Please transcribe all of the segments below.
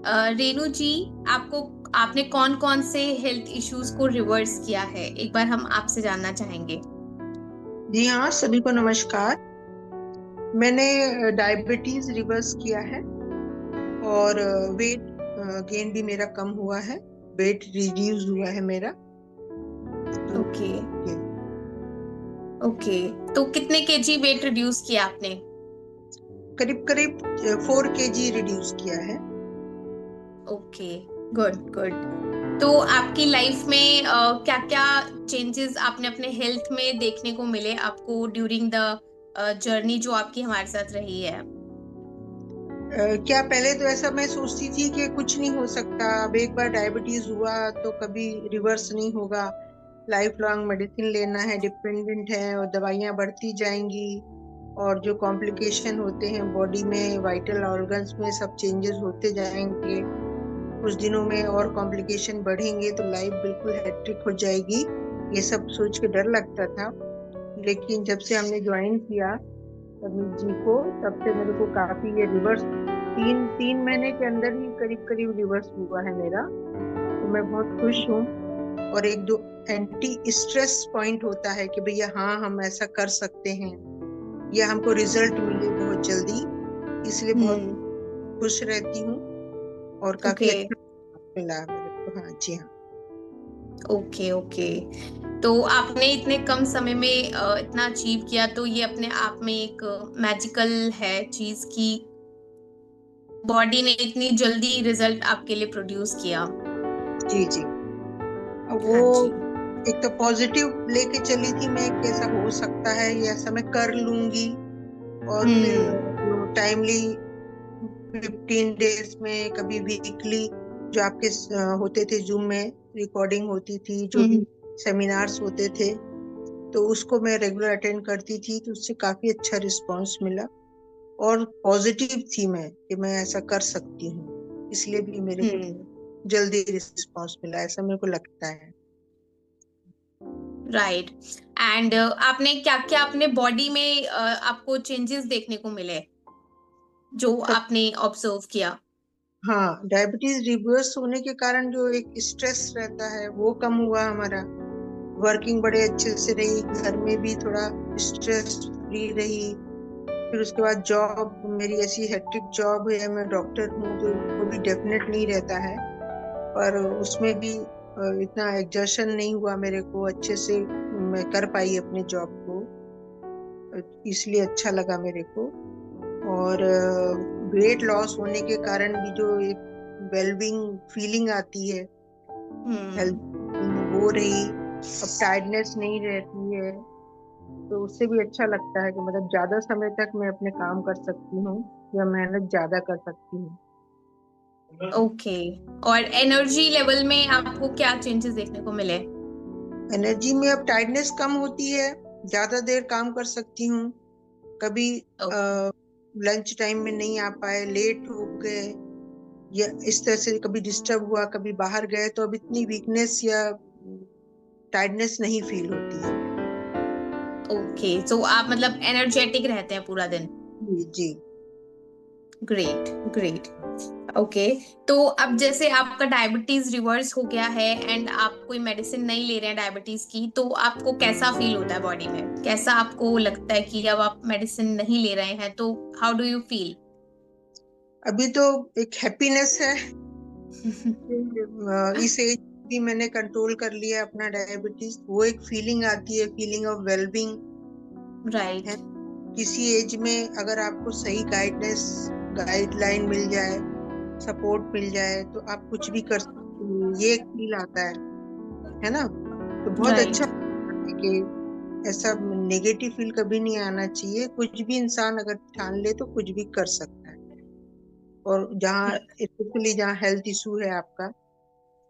रेणु जी, आपको आपने कौन कौन से हेल्थ इश्यूज को रिवर्स किया है, एक बार हम आपसे जानना चाहेंगे। जी हाँ, सभी को नमस्कार। मैंने डायबिटीज रिवर्स किया है और वेट गेन भी मेरा कम हुआ है। वेट रिड्यूस हुआ है मेरा। तो ओके। ये ओके, तो कितने केजी वेट रिड्यूस किया आपने? करीब करीब 4 kg रिड्यूस किया है। Okay, good good. तो आपकी लाइफ में क्या क्या चेंजेस आपने अपने हेल्थ में देखने को मिले आपको ड्यूरिंग द जर्नी जो आपकी हमारे साथ रही है? क्या पहले तो ऐसा मैं सोचती थी कि कुछ नहीं हो सकता, अब एक बार डायबिटीज हुआ तो कभी रिवर्स नहीं होगा, लाइफ लॉन्ग मेडिसिन लेना है, डिपेंडेंट है और दवाइयाँ बढ़ती जाएंगी और जो कॉम्प्लिकेशन होते हैं बॉडी में, वाइटल ऑर्गन्स में सब चेंजेस होते जाएंगे। कुछ दिनों में और कॉम्प्लिकेशन बढ़ेंगे तो लाइफ बिल्कुल हैट्रिक हो जाएगी। ये सब सोच के डर लगता था। लेकिन जब से हमने ज्वाइन किया अमित जी को, तब से मेरे को काफी ये रिवर्स, तीन तीन महीने के अंदर ही करीब करीब रिवर्स हुआ है मेरा। तो मैं बहुत खुश हूँ। और एक दो एंटी स्ट्रेस पॉइंट होता है कि भैया हाँ हम ऐसा कर सकते हैं या हमको रिजल्ट मिले बहुत जल्दी, इसलिए बहुत हम्म। खुश रहती हूँ। और काफी ओके। अच्छा मिला मेरे को। हाँ जी हाँ। ओके ओके, तो आपने इतने कम समय में इतना अचीव किया, तो ये अपने आप में एक मैजिकल है चीज की बॉडी ने इतनी जल्दी रिजल्ट आपके लिए प्रोड्यूस किया। जी जी। अब वो हाँ जी। एक तो पॉजिटिव लेके चली थी मैं कि ऐसा हो सकता है, ये ऐसा मैं कर लूंगी। और फिर हम्म। जो टाइमली 15 डेज में कभी वीकली जो आपके होते थे जूम में, रिकॉर्डिंग होती थी, जो भी हम्म। सेमिनार्स होते थे, तो उसको मैं रेगुलर अटेंड करती थी, तो उससे काफी अच्छा रिस्पांस मिला। और पॉजिटिव थी मैं कि मैं ऐसा कर सकती हूँ, इसलिए भी मेरे को हम्म। जल्दी रिस्पांस मिला, ऐसा मेरे को लगता है। राइट। एंड आपने क्या क्या अपने बॉडी में आपको चेंजेस देखने को मिले जो सब। आपने ऑब्जर्व किया? हाँ, डायबिटीज रिवर्स होने के कारण जो एक स्ट्रेस रहता है वो कम हुआ हमारा। वर्किंग बड़े अच्छे से रही, घर में भी थोड़ा स्ट्रेस फ्री रही। फिर उसके बाद जॉब मेरी ऐसी हेक्टिक जॉब है, मैं डॉक्टर हूँ तो वो भी डेफिनेट नहीं रहता है, पर उसमें भी इतना एग्जर्शन नहीं हुआ मेरे को, अच्छे से मैं कर पाई अपने जॉब को। इसलिए अच्छा लगा मेरे को। और वेट लॉस होने के कारण भी जो एक वेलबींग फीलिंग आती है, हेल्थ, हम्म। वो रही। अब टायर्डनेस नहीं रहती है, तो उससे भी अच्छा लगता है कि मतलब ज्यादा समय तक मैं अपने काम कर सकती हूँ या मेहनत ज्यादा कर सकती हूँ। ओके। और एनर्जी लेवल में आपको क्या चेंजेस देखने को मिले? एनर्जी में अब टायर्डनेस कम होती है, ज्यादा देर काम कर सकती हूँ। कभी ओके। लंच टाइम में नहीं आ पाए, लेट हो गए या इस तरह से कभी डिस्टर्ब हुआ, कभी बाहर गए, तो अब इतनी वीकनेस या टायर्डनेस नहीं फील होती है। ओके, तो आप मतलब एनर्जेटिक रहते हैं पूरा दिन? जी जी। Great great. ओके, तो अब जैसे आपका डायबिटीज रिवर्स हो गया है एंड आप कोई मेडिसिन नहीं ले रहे हैं डायबिटीज की, तो आपको कैसा फील होता है बॉडी में? कैसा आपको लगता है कि अब आप मेडिसिन नहीं ले रहे हैं तो हाउ डू यू फील? अभी तो एक हैप्पीनेस है कि, इस एज भी मैंने कंट्रोल कर लिया अपना डायबिटीज, वो एक फीलिंग आती है, फीलिंग ऑफ वेलबींग है। राइट। किसी एज में अगर आपको सही गाइडनेस, गाइडलाइन मिल जाए, सपोर्ट मिल जाए, तो आप कुछ भी कर सकते हो, ये एक फील आता है ना। तो बहुत अच्छा राइट। है कि ऐसा नेगेटिव फील कभी नहीं आना चाहिए। कुछ भी इंसान अगर ठान ले तो कुछ भी कर सकता है। और जहाँ स्पेशली जहाँ हेल्थ इशू है आपका,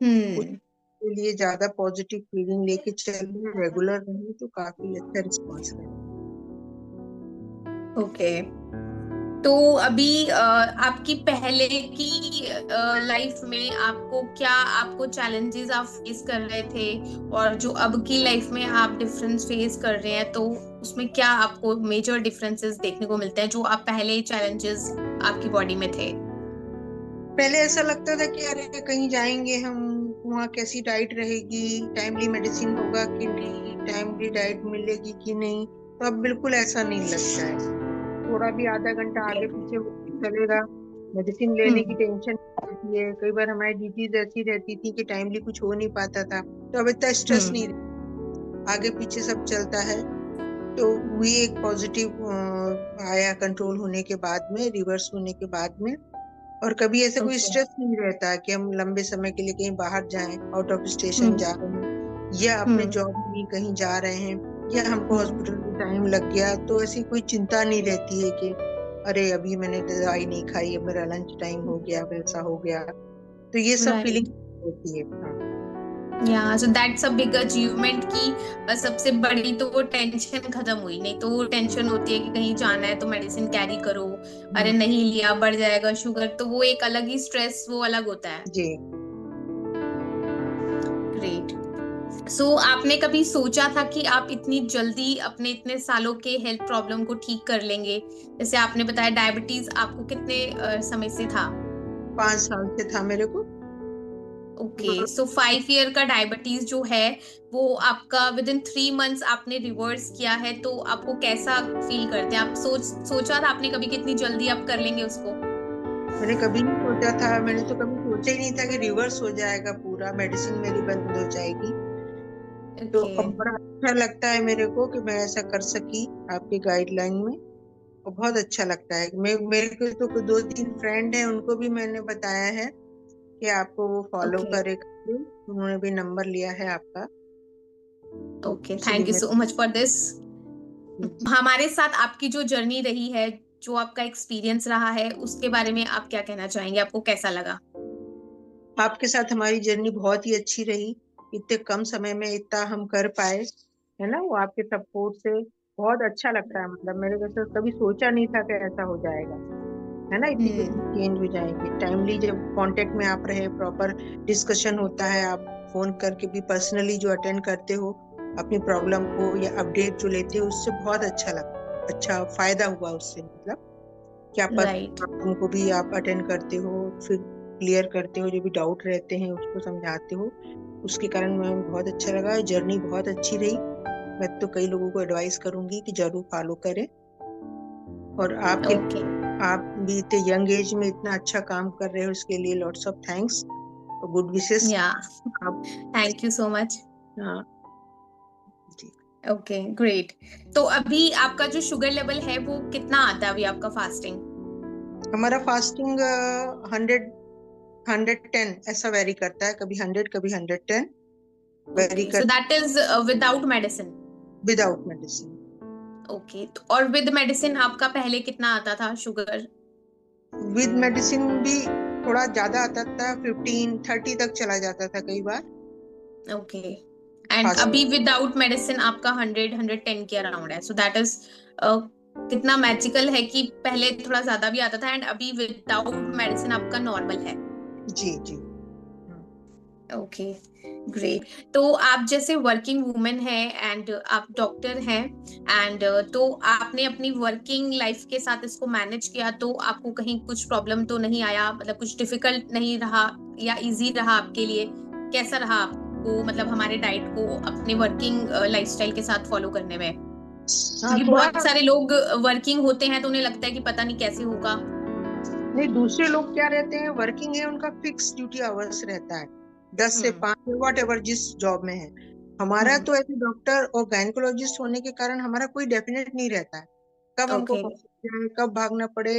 हम्म। उसके लिए ज्यादा पॉजिटिव फीलिंग लेके चलिए, रेगुलर रहिए, तो काफी अच्छा रिस्पॉन्स रहेगा। ओके, तो अभी आपकी पहले की लाइफ में आपको क्या, आपको चैलेंजेस आप फेस कर रहे थे और जो अब की लाइफ में आप डिफरेंस फेस कर रहे हैं, तो उसमें क्या आपको मेजर डिफरेंसेस देखने को मिलते हैं जो आप पहले चैलेंजेस आपकी बॉडी में थे? पहले ऐसा लगता था कि अरे कहीं जाएंगे हम, वहाँ कैसी डाइट रहेगी, टाइमली मेडिसिन होगा कि नहीं, टाइमली डाइट मिलेगी कि नहीं। तो अब बिल्कुल ऐसा नहीं लगता है। थोड़ा भी आधा घंटा आगे पीछे चलेगा, मेडिसिन लेने की हम्म। टेंशन रहती है। कई बार हमारी ड्यूटीज ऐसी रहती थी कि टाइमली कुछ हो नहीं पाता था, तो अब इतना स्ट्रेस नहीं, हम्म। आगे पीछे सब चलता है। तो वही एक पॉजिटिव आया कंट्रोल होने के बाद में, रिवर्स होने के बाद में। और कभी ऐसे कोई ओके। स्ट्रेस नहीं रहता कि हम लंबे समय के लिए कहीं बाहर जाएं, आउट ऑफ स्टेशन हम्म। जा रहे हैं, या अपने हम्म। जॉब में कहीं जा रहे हैं, या हमको हम्म। हॉस्पिटल में टाइम लग गया, तो ऐसी कोई चिंता नहीं रहती है कि अरे अभी मैंने दवाई नहीं खाई, अब मेरा लंच टाइम हो गया, वैसा हो गया। तो ये सब फीलिंग राइट। होती है। हाँ। या so that's a big achievement की सबसे बड़ी तो वो टेंशन खत्म हुई। नहीं तो वो टेंशन होती है कि कहीं जाना है तो मेडिसिन कैरी करो, अरे हम्म, नहीं लिया बढ़ जाएगा शुगर, तो वो एक अलग ही स्ट्रेस वो अलग होता है। जी। ग्रेट। सो आपने कभी सोचा था कि आप इतनी जल्दी अपने इतने सालों के हेल्थ प्रॉब्लम को ठीक कर लेंगे? जैसे आपने बताया डायबिटीज आपको कितने समय से था? 5 साल से था मेरे को। ओके, सो 5 ईयर का डायबिटीज जो है वो आपका विद इन 3 मंथ्स आपने रिवर्स किया है, तो आपको कैसा फील करते हैं आप? सोचा था आपने कभी कितनी जल्दी आप कर लेंगे उसको? मैंने कभी नहीं सोचा था, मैंने तो कभी सोचा ही नहीं था कि रिवर्स हो जाएगा, पूरा मेडिसिन मेरी बंद हो जाएगी। तो ओके। अब बड़ा अच्छा लगता है मेरे को कि मैं ऐसा कर सकी आपकी गाइडलाइन में। और बहुत अच्छा लगता है। मेरे को तो 2-3 फ्रेंड है, उनको भी मैंने बताया है कि आपको वो फॉलो ओके। करे करके। उन्होंने भी नंबर लिया है आपका, तो ओके, इसलिए थैंक यू मैं। So much for this. हमारे साथ आपकी जो जर्नी रही है, जो आपका एक्सपीरियंस रहा है, उसके बारे में आप क्या कहना चाहेंगे? आपको कैसा लगा? आपके साथ हमारी जर्नी बहुत ही अच्छी रही। इतने कम समय में इतना हम कर पाए, है ना, वो आपके सपोर्ट से। बहुत अच्छा लगता है। मतलब मेरे को तो कभी सोचा नहीं था कि ऐसा हो जाएगा, है ना, इतनी जल्दी हम्म। चेंज हो जाएंगे। टाइमली जब कांटेक्ट में आप रहे, प्रॉपर डिस्कशन होता है, आप फोन करके भी पर्सनली जो अटेंड करते हो अपनी प्रॉब्लम को या अपडेट जो लेते हो, उससे बहुत अच्छा लगता, अच्छा फायदा हुआ उससे। मतलब क्या राइट। प्रॉब्लम को भी आप अटेंड करते हो, फिर क्लियर करते हो, जो भी डाउट रहते हैं उसको समझाते हो। उसके कारण मैं बहुत अच्छा लगा, जर्नी बहुत अच्छी रही। मैं तो कई लोगों को एडवाइस करूंगी कि जरूर फॉलो करें। और आपके, ओके। आप भी इतने यंग एज में इतना अच्छा काम कर रहे हो, इसके लिए लॉट्स ऑफ थैंक्स और गुड विशेस। या आप। Thank you so much. हाँ जी। Okay, great. तो अभी आपका जो शुगर लेवल है वो कितना आता है अभी आपका फास्टिंग? हमारा फास्टिंग 110 ऐसा वेरी करता है, कभी 100 कभी 110 वेरी ओके, सो करता दैट इज विदाउट मेडिसिन? है, विदाउट मेडिसिन। ओके, तो और विद मेडिसिन आपका पहले कितना आता था शुगर? विद मेडिसिन भी थोड़ा ज्यादा आता था, 15-30 तक चला जाता था कई बार। ओके। And fast. अभी विदाउट मेडिसिन आपका 100-110 के अराउंड है, सो दैट इज कितना मैजिकल है कि पहले थोड़ा ज्यादा भी आता था एंड अभी विदाउट मेडिसिन आपका नॉर्मल है। जी जी। हाँ। Okay, great. तो आप जैसे वर्किंग वुमेन है एंड आप डॉक्टर हैं एंड तो आपने अपनी वर्किंग लाइफ के साथ इसको मैनेज किया, तो आपको कहीं कुछ प्रॉब्लम तो नहीं आया? मतलब कुछ डिफिकल्ट नहीं रहा या इजी रहा आपके लिए? कैसा रहा आपको मतलब हमारे डाइट को अपने वर्किंग लाइफस्टाइल के साथ फॉलो करने में? हाँ, क्योंकि थोड़ा। बहुत सारे लोग वर्किंग होते हैं तो उन्हें लगता है कि पता नहीं कैसे होगा। नहीं, दूसरे लोग क्या रहते हैं, वर्किंग है, उनका फिक्स ड्यूटी आवर्स रहता है, 10 से 5, वॉट एवर जिस जॉब में है। हमारा हम्म। तो ऐसे डॉक्टर और गायनकोलॉजिस्ट होने के कारण हमारा कोई डेफिनेट नहीं रहता है कब हमको ओके। पहुंचना है, कब भागना पड़े।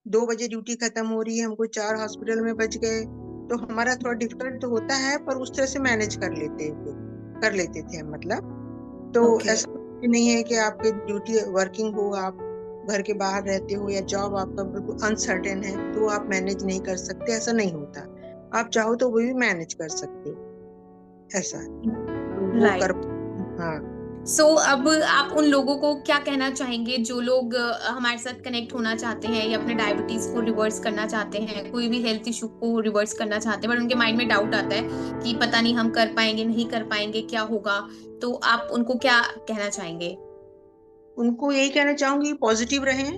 2 बजे ड्यूटी खत्म हो रही है, हमको 4 हॉस्पिटल में बच गए, तो हमारा थोड़ा डिफिकल्ट तो होता है, पर उस तरह से मैनेज कर लेते हैं फिर, कर लेते थे हम। मतलब तो ओके। ऐसा नहीं है कि आपकी ड्यूटी वर्किंग हो, आप घर के बाहर रहते हो, या जॉब आपका बिल्कुल अनसर्टेन है तो आप मैनेज नहीं कर सकते, ऐसा नहीं होता। आप चाहो तो वो भी मैनेज कर सकते हो, ऐसा है। तो वो कर। राइट। हाँ। अब आप उन लोगों को क्या कहना चाहेंगे जो लोग हमारे साथ कनेक्ट होना चाहते हैं या अपने डायबिटीज को रिवर्स करना चाहते हैं, कोई भी हेल्थ इशू को रिवर्स करना चाहते हैं, पर उनके माइंड में डाउट आता है कि पता नहीं हम कर पाएंगे नहीं कर पाएंगे क्या होगा? तो आप उनको क्या कहना चाहेंगे? उनको यही कहना चाहूंगी, पॉजिटिव रहें।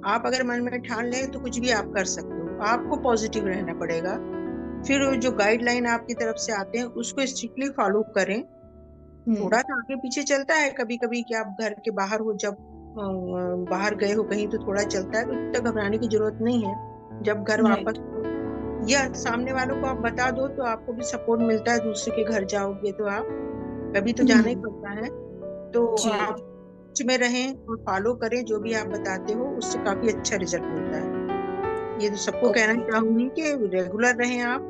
आप अगर मन में ठान लें तो कुछ भी आप कर सकते हो। आपको पॉजिटिव रहना पड़ेगा। फिर जो गाइडलाइन आपकी तरफ से आते हैं उसको स्ट्रिक्टली फॉलो करें। हम्म। थोड़ा सा आगे पीछे चलता है कभी कभी कि आप घर के बाहर हो, जब बाहर गए हो कहीं तो थोड़ा चलता है, तो इतना घबराने की जरूरत नहीं है। जब घर वापस, राइट। या सामने वालों को आप बता दो तो आपको भी सपोर्ट मिलता है। दूसरे के घर जाओगे तो आप कभी तो जाना ही हम्म। पड़ता है। तो जी। आप में रहें और फॉलो करें जो भी आप बताते हो, उससे काफी अच्छा रिजल्ट मिलता है। ये तो सबको कहना ओके। चाहूंगी कि रेगुलर रहें आप।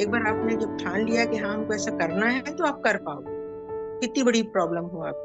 एक बार आपने जब ठान लिया कि हाँ हमको ऐसा करना है, तो आप कर पाओगे, कितनी बड़ी प्रॉब्लम हो आपकी।